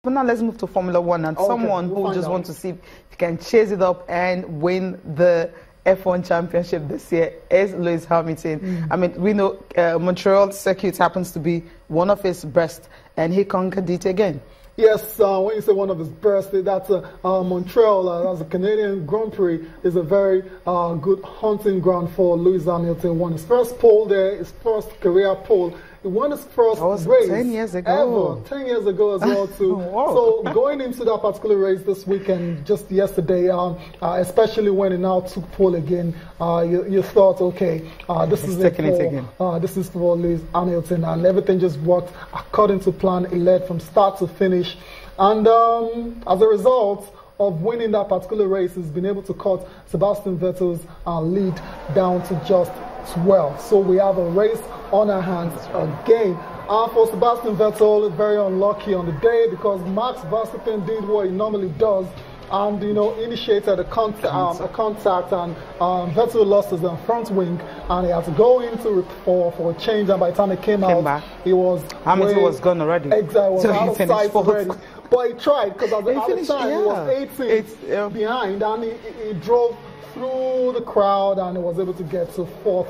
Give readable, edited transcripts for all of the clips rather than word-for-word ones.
But now let's move to Formula One and someone who just wants to see if he can chase it up and win the F1 championship this year is Lewis Hamilton. I mean, we know Montreal circuit happens to be one of his best, and he conquered it again. Yes, when you say one of his best, that's Montreal, as a Canadian Grand Prix, is a very good hunting ground for Lewis Hamilton. Won his first pole there, his first career pole. He won his first race 10 years ago. ever, 10 years ago as well too. Wow. So going into that particular race this weekend, just yesterday, especially when he now took pole again, you thought, okay, this is it for, this is for Lewis Hamilton, and everything just worked according to plan. He led from start to finish, and as a result of winning that particular race, he's been able to cut Sebastian Vettel's lead down to just 12. So we have a race on our hands again. For Sebastian Vettel, very unlucky on the day because Max Verstappen did what he normally does and, you know, initiated a contact and Vettel lost his front wing and he had to go into for a change, and by the time he came out, he was Hamilton was gone already. Exactly, was so out of sight already. But he tried because at the time he was 18th behind, and he drove through the crowd and he was able to get to 4th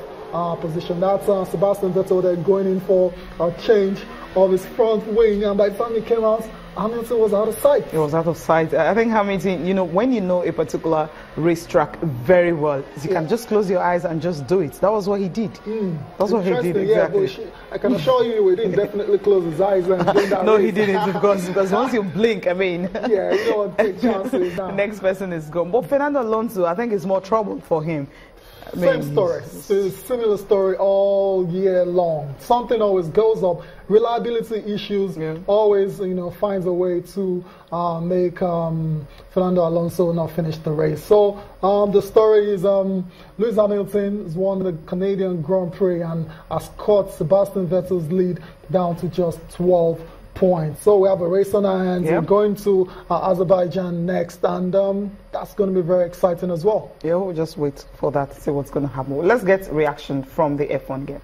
position. That's Sebastian Vettel there going in for a change of his front wing, and by the time he came out, Hamilton was out of sight. It was out of sight. I think Hamilton, you know, when you know a particular racetrack very well, you can just close your eyes and just do it. That was what he did. That's what he did, exactly. Yeah, I can assure you he didn't definitely close his eyes and do that. No, race. he didn't, because once you blink, I mean, yeah, you don't take chances now. The next person is gone. But Fernando Alonso, I think it's more trouble for him. Same story, similar story all year long. Something always goes up. Reliability issues always, you know, finds a way to make Fernando Alonso not finish the race. So the story is Lewis Hamilton has won the Canadian Grand Prix and has cut Sebastian Vettel's lead down to just 12 points. So we have a race on our hands. We're going to Azerbaijan next, and that's going to be very exciting as well. Yeah, we'll just wait for that to see what's going to happen. Let's get reaction from the F1 game.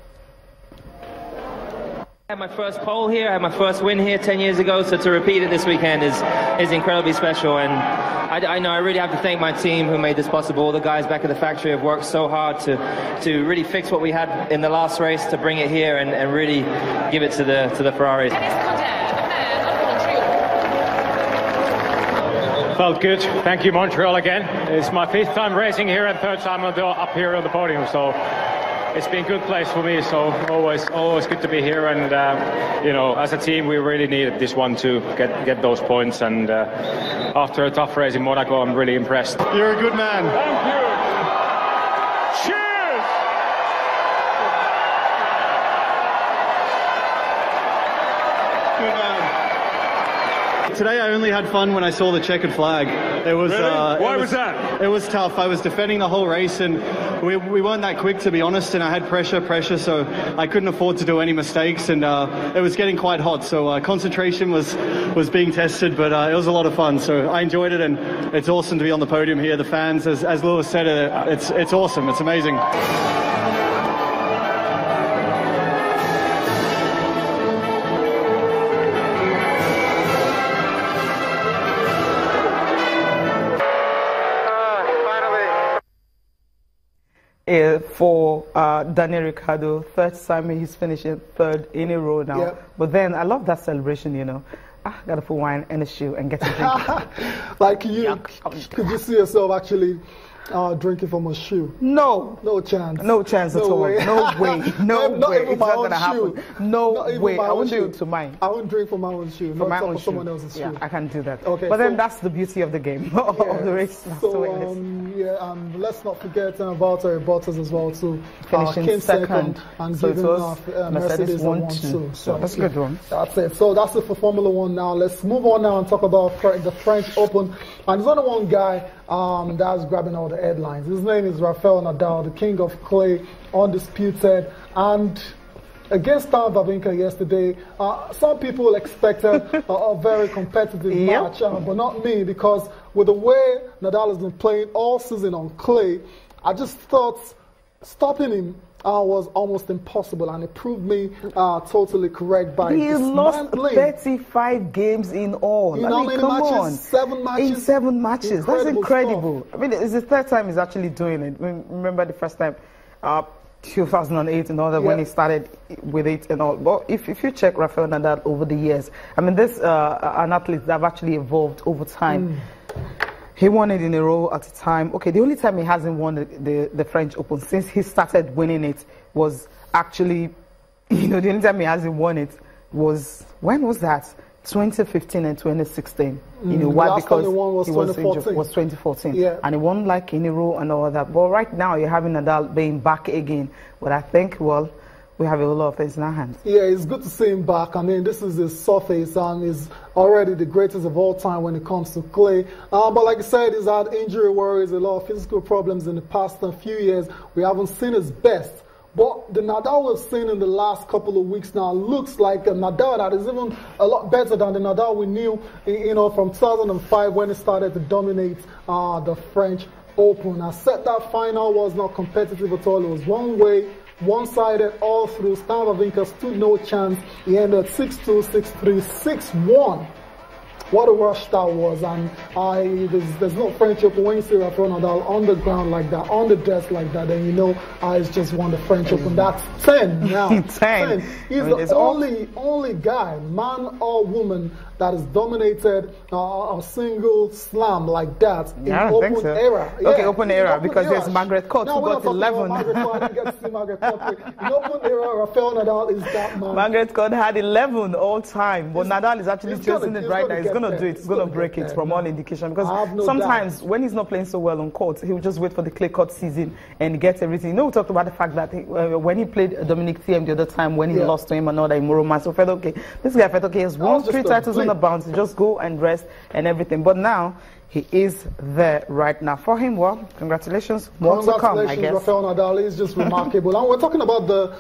I had my first pole here, I had my first win here 10 years ago, so to repeat it this weekend is incredibly special, and I know I really have to thank my team who made this possible. The guys back at the factory have worked so hard to really fix what we had in the last race, to bring it here and really give it to the Ferraris. Felt good. Thank you, Montreal, again. It's my 5th time racing here and 3rd time up here on the podium, so it's been a good place for me. So always good to be here, and you know, as a team, we really needed this one to get those points. And after a tough race in Monaco, I'm really impressed. You're a good man. Thank you. Today I only had fun when I saw the checkered flag. It was really? Why was that? It was tough. I was defending the whole race, and we weren't that quick, to be honest, and I had pressure, so I couldn't afford to do any mistakes, and it was getting quite hot, so concentration was being tested, but it was a lot of fun, so I enjoyed it, and it's awesome to be on the podium here. The fans, as Lewis said, it's awesome. It's amazing. For Daniel Ricciardo, 3rd time he's finishing 3rd in a row now. But then I love that celebration, you know. Gotta put wine in a shoe and get a drink. Like you, could you see yourself actually drinking from a shoe? No. No chance. No chance at all. No way. No way. It's not going to happen. No way. I won't do it to mine. I won't drink from my own shoe. From my own shoe. Someone else's shoe. Yeah, I can't do that. Okay, but then that's the beauty of the game, of the race. So, let's not forget about Bottas as well, too. Finishing second. And giving Mercedes 1-2. So that's a good one. That's it. So that's it for Formula One now. Let's move on now and talk about the French Open. And there's only one guy that's grabbing all the headlines. His name is Rafael Nadal, the king of clay, undisputed. And against Stan Wawrinka yesterday, some people expected a very competitive match, but not me, because with the way Nadal has been playing all season on clay, I just thought stopping him was almost impossible, and it proved me totally correct by he lost 35 games in all. In how many matches? 7 matches? In 7 matches. Incredible. That's incredible. Stuff. I mean, it's the 3rd time he's actually doing it. Remember the first time, 2008 and all that, when he started with it and all. But if you check Rafael Nadal over the years, I mean, this an athlete that have actually evolved over time. He won it in a row at a time. Okay, the only time he hasn't won the French Open since he started winning it was actually, the only time he hasn't won it was, when was that? 2015 and 2016. Why? Because he was injured. Was 2014. Yeah. And he won like in a row and all that. But right now you're having Nadal being back again. But I think, well, we have a lot of things in our hands. Yeah, it's good to see him back. I mean, this is his surface, and he's already the greatest of all time when it comes to clay. But like I said, he's had injury worries, a lot of physical problems in the past few years. We haven't seen his best. But the Nadal we've seen in the last couple of weeks now looks like a Nadal that is even a lot better than the Nadal we knew, from 2005 when he started to dominate the French Open. I said that final was not competitive at all. It was one way, one-sided all through. Stan Wawrinka stood no chance. He ended 6-2, 6-3, 6-1. What a rush that was, and there's no French Open when you see Rafael Nadal on the ground like that, on the desk like that, then you know he's just won the French Open. That's 10 now. 10. He's the only guy, man or woman, that has dominated a single slam like that in Open era. Yeah, okay, Open era, because there's Margaret Court who got 11. Margaret Court, I didn't get to see Margaret Court. In Open era, Rafael Nadal is that man. Margaret Court had 11 all time, but Nadal is actually chasing it right now. He's going to do it. He's going to break it from all indication, because sometimes when he's not playing so well on court, he'll just wait for the clay court season and get everything. We talked about the fact that when he played Dominic Thiem the other time, when he lost to him and all that in Moroma, so felt okay. This guy felt okay. He has won 3 titles on the bounce. Just go and rest and everything. But now he is there right now. For him, well, congratulations. More to come, I guess. Rafael Nadal is just remarkable. And we're talking about the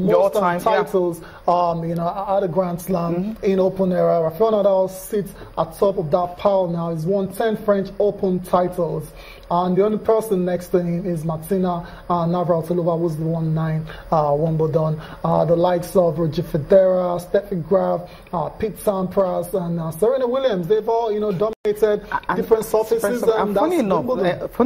most titles, at a Grand Slam in Open era. Rafael Nadal sits at top of that pile now. He's won 10 French Open titles. And the only person next to him is Martina Navratilova, who's the 1-9 Wimbledon. The likes of Roger Federer, Steffi Graf, Pete Sampras, and Serena Williams. They've all, dominated different surfaces. And funny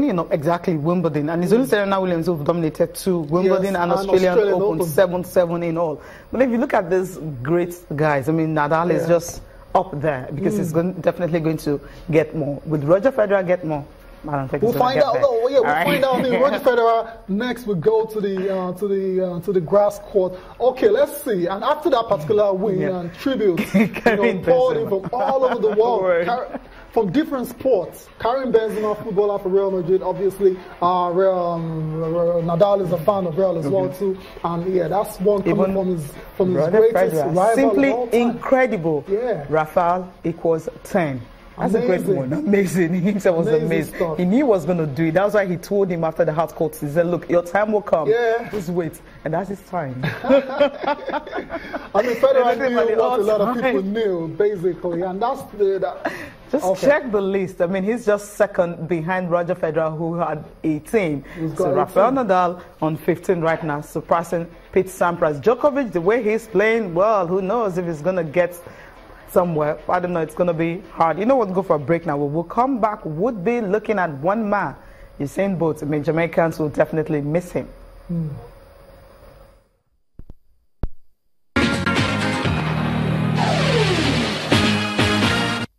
enough, exactly, Wimbledon. And it's only Serena Williams who've dominated 2, Wimbledon and Australian Open, 7-7 in all. But if you look at these great guys, I mean, Nadal is just up there, because he's definitely going to get more. With Roger Federer, get more. I don't think we'll find out. Find out. Roger Federer. Next, we go to the grass court. Okay, let's see. And after that particular win and tribute, poured in from all over the world, from different sports. Karim Benzema, footballer for Real Madrid, obviously. Nadal is a fan of Real as well too. And that's one coming from his greatest rival. Simply incredible. Yeah. Rafael equals 10. That's a great one. Amazing. He himself was amazed. He knew he was going to do it. That's why he told him after the hard court, he said, look, your time will come. Yeah. Just wait. And that's his time. I mean, Federer knew what a lot of people knew, basically. And that's check the list. I mean, he's just second behind Roger Federer, who had 18. So Rafael Nadal on 15 right now, surpassing Pete Sampras. Djokovic, the way he's playing, well, who knows if he's going to get somewhere. I don't know, it's going to be hard. You know what, go for a break now. We'll come back, would be looking at one man. Usain Bolt. I mean, Jamaicans will definitely miss him.